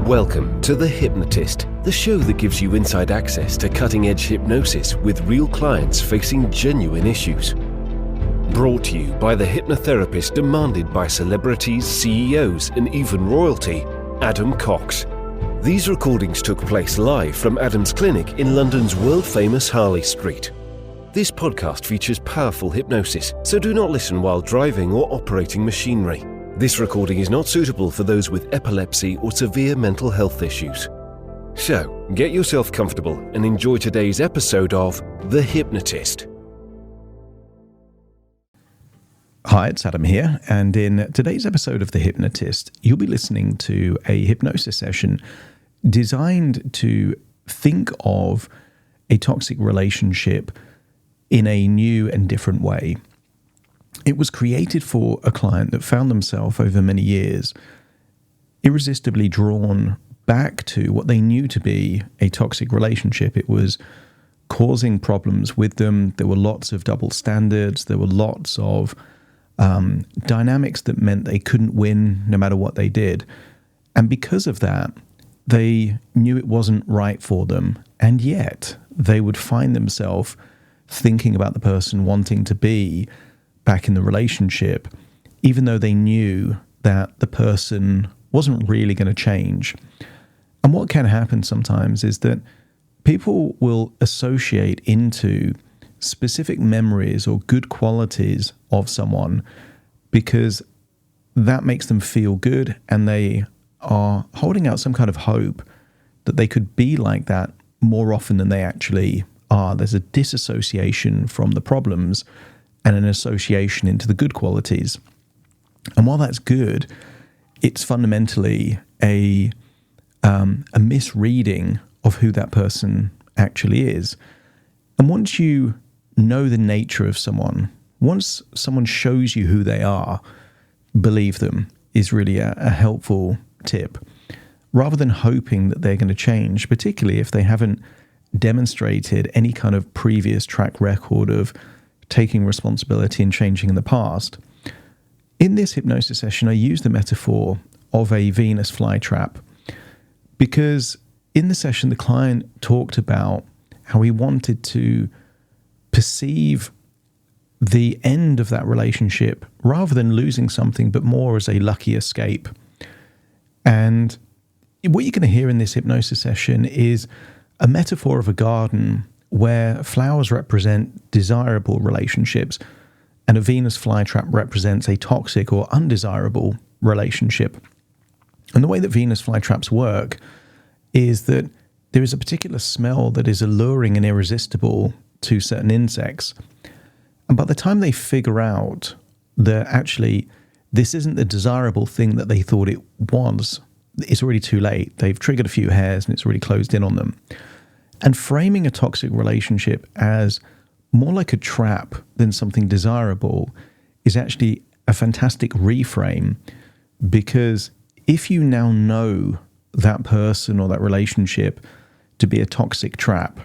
Welcome to The Hypnotist, the show that gives you inside access to cutting-edge hypnosis with real clients facing genuine issues. Brought to you by the hypnotherapist demanded by celebrities, CEOs, and even royalty, Adam Cox. These recordings took place live from Adam's clinic in London's world-famous Harley Street. This podcast features powerful hypnosis, so do not listen while driving or operating machinery. This recording is not suitable for those with epilepsy or severe mental health issues. So, get yourself comfortable and enjoy today's episode of The Hypnotist. Hi, it's Adam here, and in today's episode of The Hypnotist, you'll be listening to a hypnosis session designed to think of a toxic relationship in a new and different way. It was created for a client that found themselves over many years irresistibly drawn back to what they knew to be a toxic relationship. It was causing problems with them. There were lots of double standards. There were lots of dynamics that meant they couldn't win no matter what they did. And because of that, they knew it wasn't right for them. And yet they would find themselves thinking about the person wanting to be back in the relationship, even though they knew that the person wasn't really going to change. And what can happen sometimes is that people will associate into specific memories or good qualities of someone because that makes them feel good, and they are holding out some kind of hope that they could be like that more often than they actually are. There's a disassociation from the problems and an association into the good qualities. And while that's good, it's fundamentally a misreading of who that person actually is. And once you know the nature of someone, once someone shows you who they are, believe them is really a helpful tip. Rather than hoping that they're going to change, particularly if they haven't demonstrated any kind of previous track record of taking responsibility and changing in the past. In this hypnosis session, I use the metaphor of a Venus flytrap because in the session, the client talked about how he wanted to perceive the end of that relationship rather than losing something, but more as a lucky escape. And what you're going to hear in this hypnosis session is a metaphor of a garden where flowers represent desirable relationships and a Venus flytrap represents a toxic or undesirable relationship. And the way that Venus flytraps work is that there is a particular smell that is alluring and irresistible to certain insects. And by the time they figure out that actually this isn't the desirable thing that they thought it was, it's already too late. They've triggered a few hairs and it's already closed in on them. And framing a toxic relationship as more like a trap than something desirable is actually a fantastic reframe, because if you now know that person or that relationship to be a toxic trap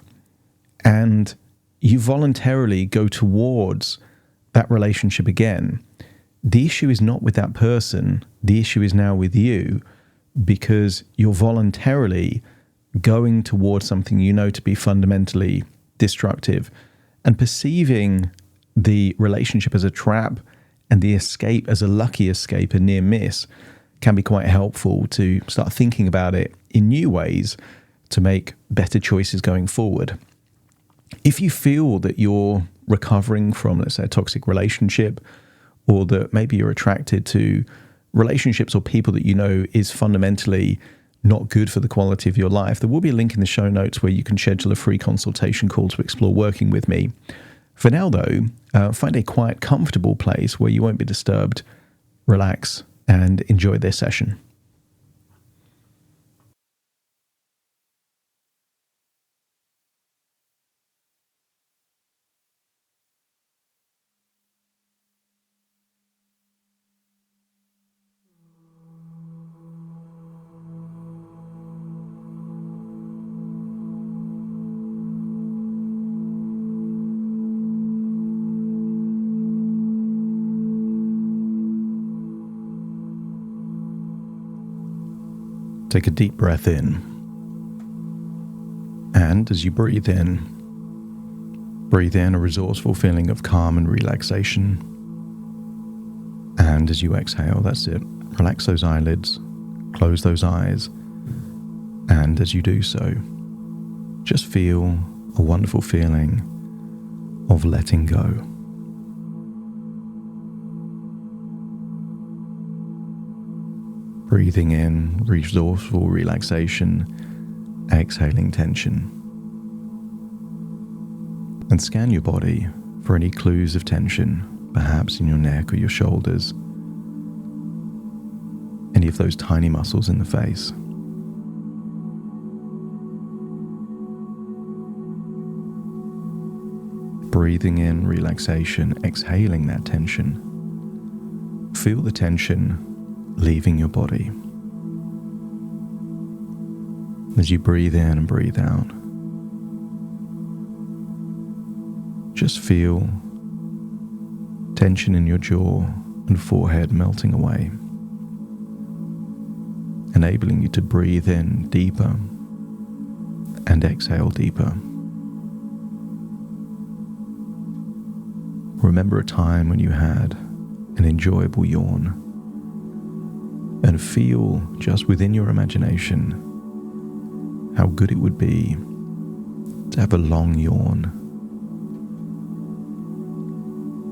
and you voluntarily go towards that relationship again, the issue is not with that person, the issue is now with you, because you're voluntarily going towards something you know to be fundamentally destructive, and perceiving the relationship as a trap and the escape as a lucky escape, a near miss, can be quite helpful to start thinking about it in new ways to make better choices going forward. If you feel that you're recovering from, let's say, a toxic relationship, or that maybe you're attracted to relationships or people that you know is fundamentally not good for the quality of your life, there will be a link in the show notes where you can schedule a free consultation call to explore working with me. For now, though, find a quiet, comfortable place where you won't be disturbed, relax, and enjoy this session. Take a deep breath in. And as you breathe in a resourceful feeling of calm and relaxation. And as you exhale, that's it. Relax those eyelids, close those eyes. And as you do so, just feel a wonderful feeling of letting go. Breathing in resourceful relaxation, exhaling tension. And scan your body for any clues of tension, perhaps in your neck or your shoulders, any of those tiny muscles in the face. Breathing in relaxation, exhaling that tension. Feel the tension leaving your body. As you breathe in and breathe out, just feel tension in your jaw and forehead melting away, enabling you to breathe in deeper and exhale deeper. Remember a time when you had an enjoyable yawn, and feel just within your imagination how good it would be to have a long yawn.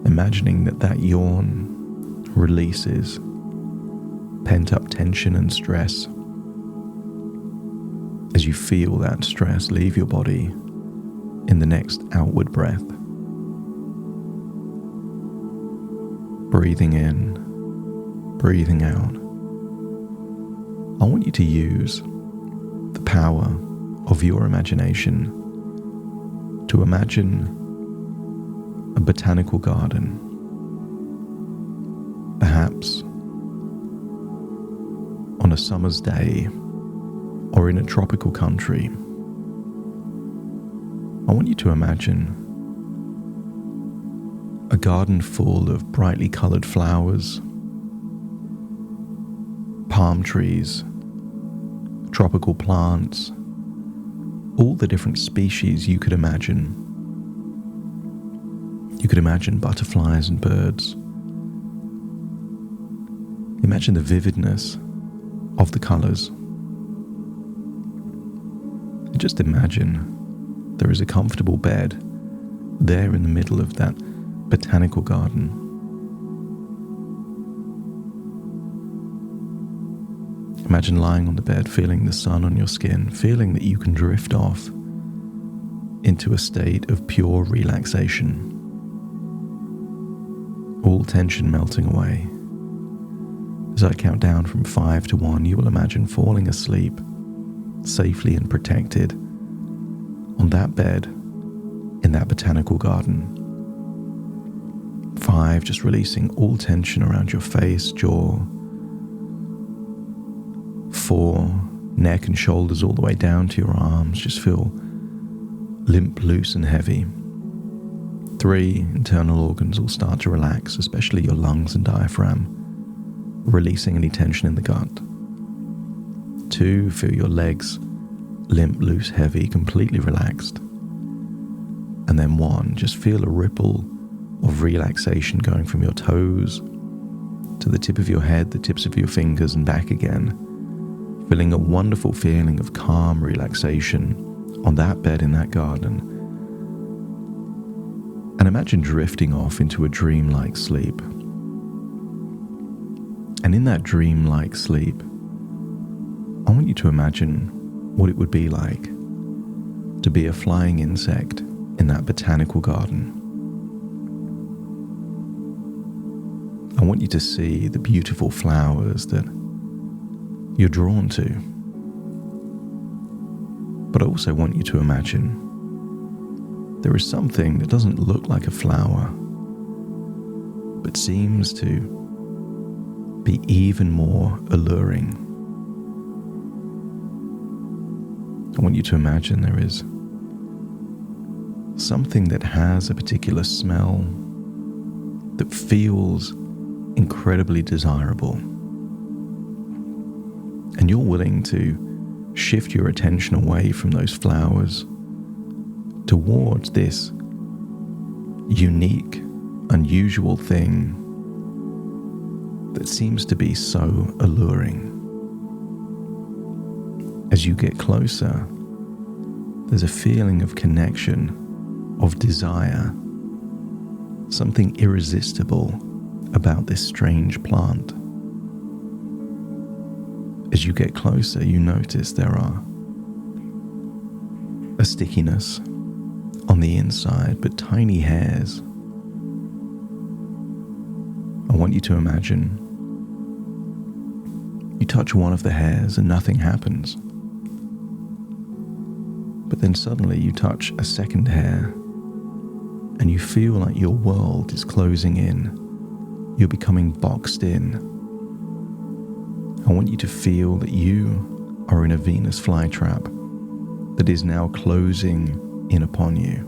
Imagining that yawn releases pent-up tension and stress as you feel that stress leave your body in the next outward breath. Breathing in, breathing out. I want you to use the power of your imagination to imagine a botanical garden, perhaps on a summer's day or in a tropical country. I want you to imagine a garden full of brightly colored flowers, palm trees, tropical plants, all the different species you could imagine. You could imagine butterflies and birds. Imagine the vividness of the colors. And just imagine there is a comfortable bed there in the middle of that botanical garden. Imagine lying on the bed, feeling the sun on your skin, feeling that you can drift off into a state of pure relaxation. All tension melting away. As I count down from 5 to 1, you will imagine falling asleep, safely and protected, on that bed in that botanical garden. 5, just releasing all tension around your face, jaw. 4, neck and shoulders all the way down to your arms. Just feel limp, loose and heavy. 3, internal organs all start to relax, especially your lungs and diaphragm, releasing any tension in the gut. 2, feel your legs limp, loose, heavy, completely relaxed. And then 1, just feel a ripple of relaxation going from your toes to the tip of your head, the tips of your fingers and back again, feeling a wonderful feeling of calm relaxation on that bed in that garden. And imagine drifting off into a dreamlike sleep. And in that dreamlike sleep, I want you to imagine what it would be like to be a flying insect in that botanical garden. I want you to see the beautiful flowers that you're drawn to. But I also want you to imagine there is something that doesn't look like a flower, but seems to be even more alluring. I want you to imagine there is something that has a particular smell that feels incredibly desirable. and you're willing to shift your attention away from those flowers towards this unique, unusual thing that seems to be so alluring. As you get closer, there's a feeling of connection, of desire, something irresistible about this strange plant. As you get closer, you notice there are a stickiness on the inside, but tiny hairs. I want you to imagine you touch one of the hairs and nothing happens. But then suddenly you touch a second hair and you feel like your world is closing in. You're becoming boxed in. I want you to feel that you are in a Venus flytrap that is now closing in upon you.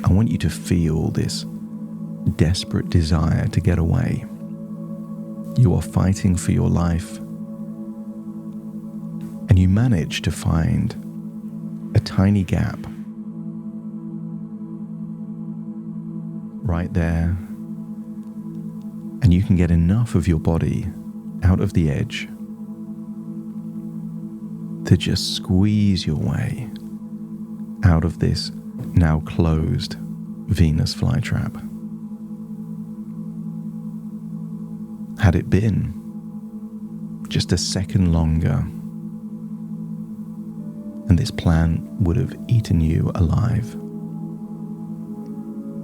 I want you to feel this desperate desire to get away. You are fighting for your life, and you manage to find a tiny gap right there, and you can get enough of your body out of the edge to just squeeze your way out of this now closed Venus flytrap. Had it been just a second longer, and this plant would have eaten you alive,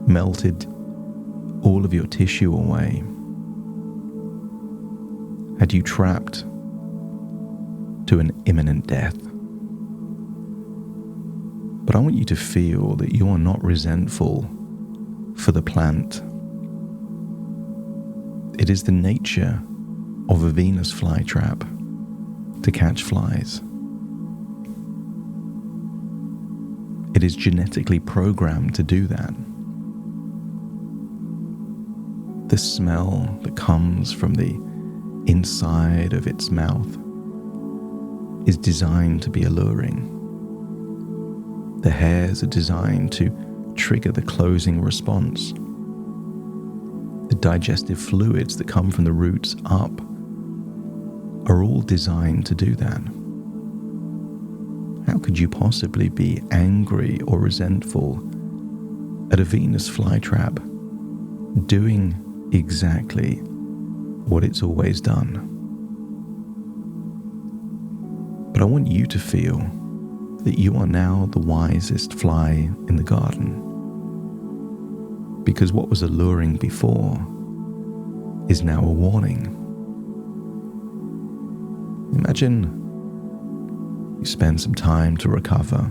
melted all of your tissue away, had you trapped to an imminent death. But I want you to feel that you are not resentful for the plant. It is the nature of a Venus flytrap to catch flies. It is genetically programmed to do that. The smell that comes from the inside of its mouth is designed to be alluring. The hairs are designed to trigger the closing response. The digestive fluids that come from the roots up are all designed to do that. How could you possibly be angry or resentful at a Venus flytrap doing exactly what it's always done? But I want you to feel that you are now the wisest fly in the garden, because what was alluring before is now a warning. Imagine you spend some time to recover,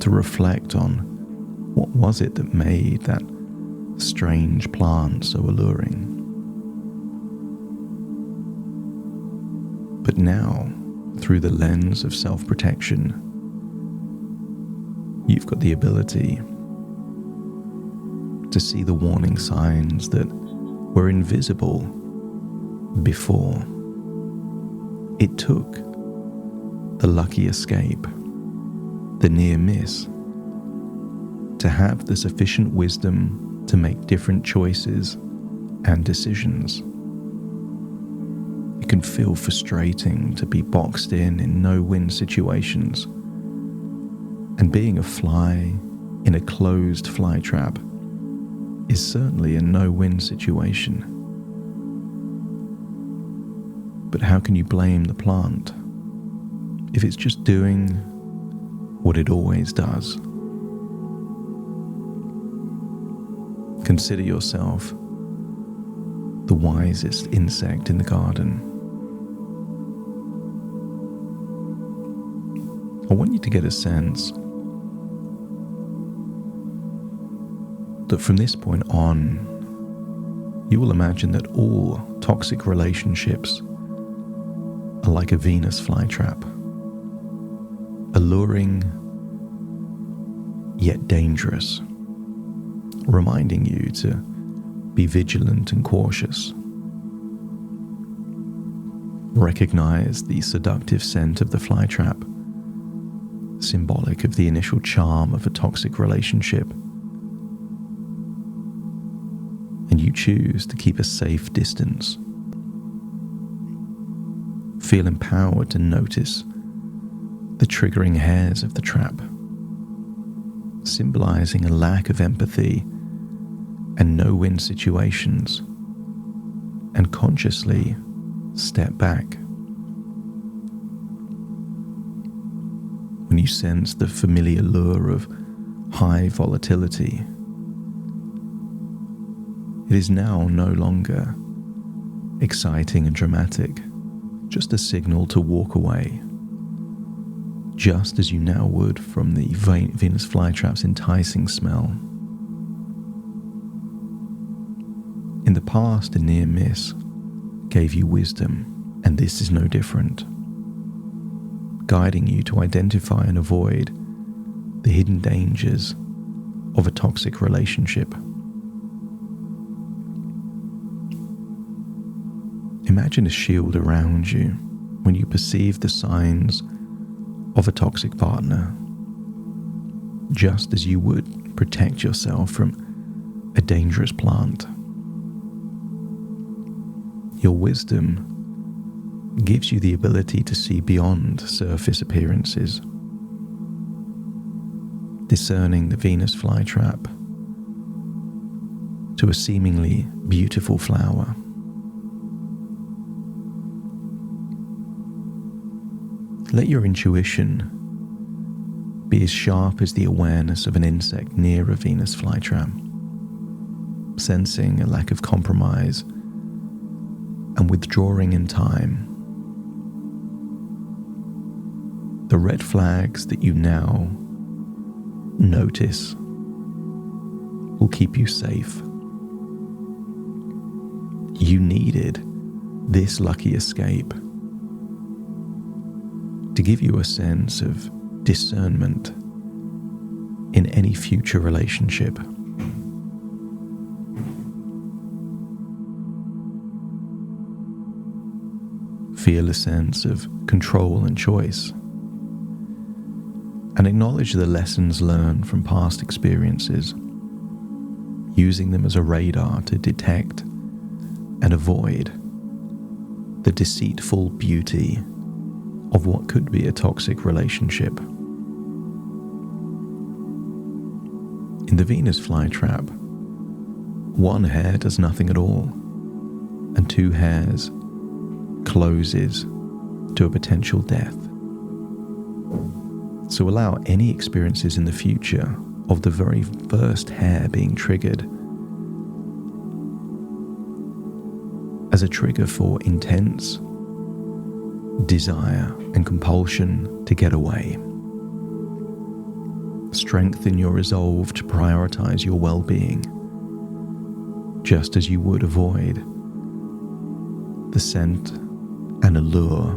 to reflect on what was it that made that strange plant so alluring. But now, through the lens of self-protection, you've got the ability to see the warning signs that were invisible before. It took the lucky escape, the near miss, to have the sufficient wisdom to make different choices and decisions. It can feel frustrating to be boxed in no-win situations, and being a fly in a closed flytrap is certainly a no-win situation. But how can you blame the plant if it's just doing what it always does? Consider yourself the wisest insect in the garden. I want you to get a sense that from this point on, you will imagine that all toxic relationships are like a Venus flytrap, alluring yet dangerous, reminding you to be vigilant and cautious. Recognize the seductive scent of the flytrap, symbolic of the initial charm of a toxic relationship. And you choose to keep a safe distance. Feel empowered to notice the triggering hairs of the trap, symbolizing a lack of empathy and no-win situations, and consciously step back. When you sense the familiar lure of high volatility, it is now no longer exciting and dramatic, just a signal to walk away, just as you now would from the Venus flytrap's enticing smell. In the past, a near miss gave you wisdom, and this is no different, guiding you to identify and avoid the hidden dangers of a toxic relationship. Imagine a shield around you when you perceive the signs of a toxic partner, just as you would protect yourself from a dangerous plant. Your wisdom gives you the ability to see beyond surface appearances, discerning the Venus flytrap to a seemingly beautiful flower. Let your intuition be as sharp as the awareness of an insect near a Venus flytrap, sensing a lack of compromise and withdrawing in time. The red flags that you now notice will keep you safe. You needed this lucky escape to give you a sense of discernment in any future relationship. Feel a sense of control and choice, and acknowledge the lessons learned from past experiences, using them as a radar to detect and avoid the deceitful beauty of what could be a toxic relationship. In the Venus flytrap, one hair does nothing at all, and two hairs closes to a potential death. So allow any experiences in the future of the very first hair being triggered as a trigger for intense desire and compulsion to get away. Strengthen your resolve to prioritize your well-being, just as you would avoid the scent and allure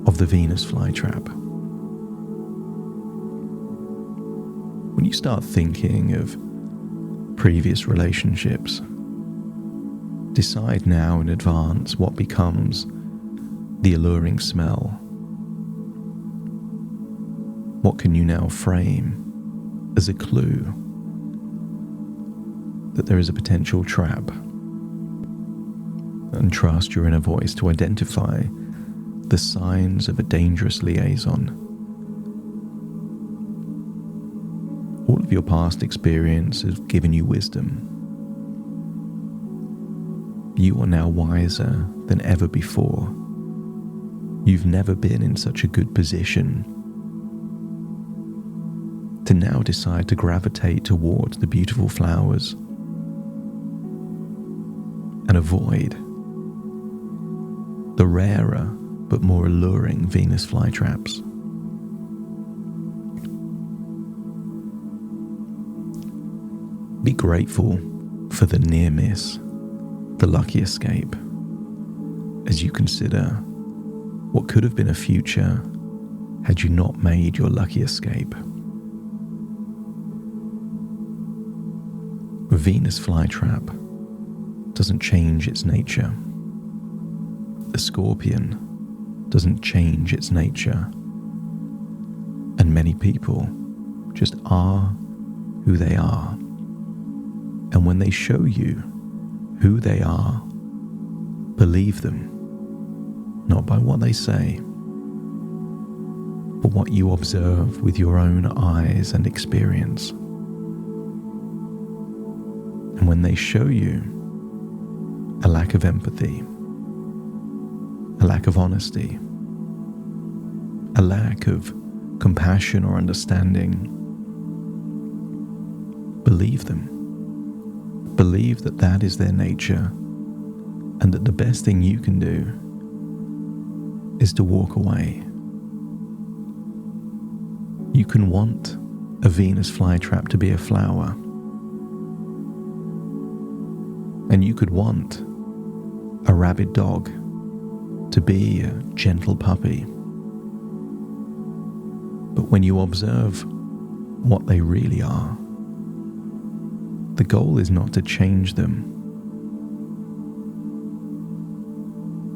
of the Venus flytrap. When you start thinking of previous relationships, decide now in advance what becomes the alluring smell. What can you now frame as a clue that there is a potential trap? And trust your inner voice to identify the signs of a dangerous liaison. All of your past experience has given you wisdom. You are now wiser than ever before. You've never been in such a good position to now decide to gravitate towards the beautiful flowers and avoid the rarer but more alluring Venus flytraps. Be grateful for the near miss, the lucky escape, as you consider what could have been a future had you not made your lucky escape. Venus flytrap doesn't change its nature. But the scorpion doesn't change its nature. And many people just are who they are. And when they show you who they are, believe them, not by what they say, but what you observe with your own eyes and experience. And when they show you a lack of empathy, a lack of honesty, a lack of compassion or understanding, believe them. Believe that that is their nature, and that the best thing you can do is to walk away. You can want a Venus flytrap to be a flower, and you could want a rabid dog to be a gentle puppy. But when you observe what they really are, the goal is not to change them.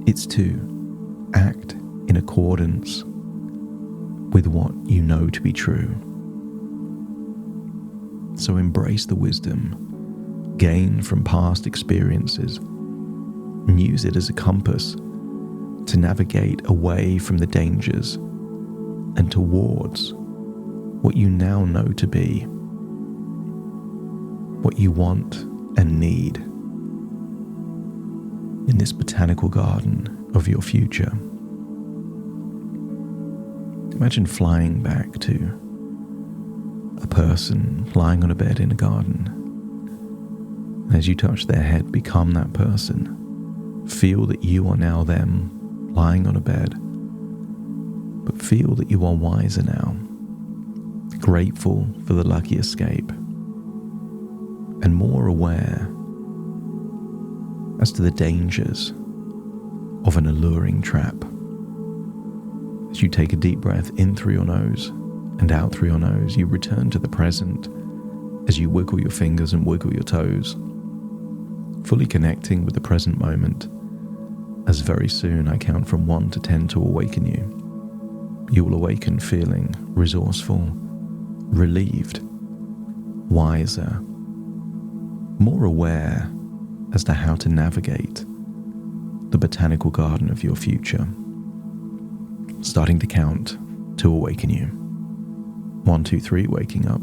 It's to act in accordance with what you know to be true. So embrace the wisdom gained from past experiences and use it as a compass to navigate away from the dangers and towards what you now know to be, what you want and need in this botanical garden of your future. Imagine flying back to a person lying on a bed in a garden. And as you touch their head, become that person. Feel that you are now them, lying on a bed. But feel that you are wiser now, grateful for the lucky escape, and more aware as to the dangers of an alluring trap. As you take a deep breath in through your nose and out through your nose, you return to the present as you wiggle your fingers and wiggle your toes, fully connecting with the present moment, as very soon I count from 1 to 10 to awaken you. You will awaken feeling resourceful, relieved, wiser, more aware as to how to navigate the botanical garden of your future. Starting to count to awaken you. 1, 2, 3, waking up.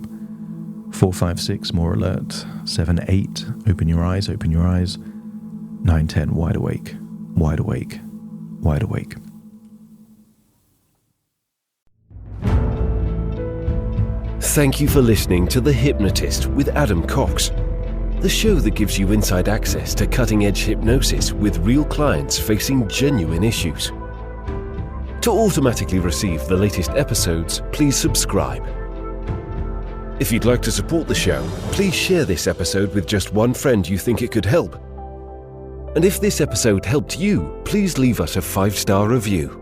4, 5, 6, more alert. 7, 8, open your eyes, open your eyes. 9, 10, wide awake, wide awake, wide awake. Thank you for listening to The Hypnotist with Adam Cox, the show that gives you inside access to cutting-edge hypnosis with real clients facing genuine issues. To automatically receive the latest episodes, please subscribe. If you'd like to support the show, please share this episode with just one friend you think it could help. And if this episode helped you, please leave us a 5-star review.